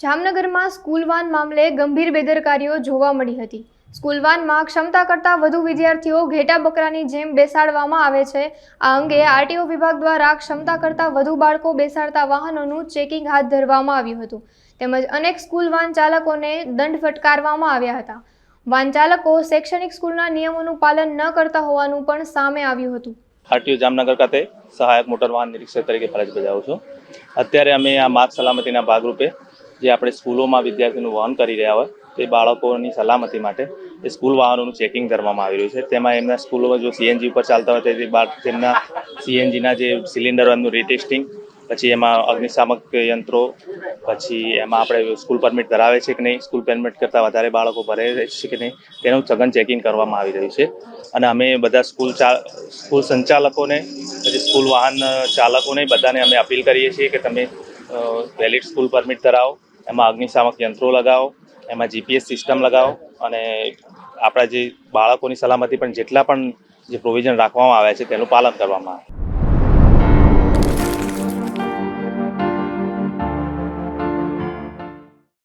જામનગરમાં school van મામલે ગંભીર બેદરકારીઓ જોવા મળી હતી। સ્કૂલ વાનમાં ક્ષમતા કરતાં વધુ વિદ્યાર્થીઓ ઘેટા બકરાની જેમ બેસાડવામાં આવે છે। આ અંગે આરટીઓ વિભાગ દ્વારા ક્ષમતા કરતાં વધુ બાળકો બેસાડતા વાહનોનું ચેકિંગ હાથ ધરવામાં આવ્યું હતું તેમજ અનેક સ્કૂલ વાન ચાલકોને દંડ ફટકારવામાં આવ્યા હતા। વાન ચાલકો શૈક્ષણિક સ્કૂલના નિયમોનું પાલન ન કરતા હોવાનું પણ સામે આવ્યું હતું। આરટીઓ જામનગર ખાતે સહાયક મોટર વાહન નિરીક્ષક તરીકે ફરજ બજાવું છું। અત્યારે અમે આ માર્ગ સલામતીના ભાગરૂપે જે આપણે સ્કૂલોમાં વિદ્યાર્થીનું વહન કરી રહ્યા હોય તે બાળકોની સલામતી માટે એ સ્કૂલ વાહનોનું ચેકિંગ કરવામાં આવી રહ્યું છે। તેમાં એમના સ્કૂલોમાં જો સીએનજી ઉપર ચાલતા હોય તેમના સીએનજીના જે સિલિન્ડરો એમનું રીટેસ્ટિંગ, પછી એમાં અગ્નિશામક યંત્રો, પછી એમાં આપણે સ્કૂલ પરમિટ ધરાવે છે કે નહીં, સ્કૂલ પરમિટ કરતાં વધારે બાળકો ભરે છે કે નહીં, તેનું સઘન ચેકિંગ કરવામાં આવી રહ્યું છે। અને અમે બધા સ્કૂલ સંચાલકોને, પછી સ્કૂલ વાહન ચાલકોને બધાને અમે અપીલ કરીએ છીએ કે તમે વેલિડ સ્કૂલ પરમિટ ધરાવો, એમાં અગ્નિશામક યંત્રો લગાવો, એમાં જીપીએસ સિસ્ટમ લગાવો અને આપણા જે બાળકોની સલામતી પણ જેટલા પણ જે પ્રોવિઝન રાખવામાં આવ્યા છે તેનું પાલન કરવામાં આવે।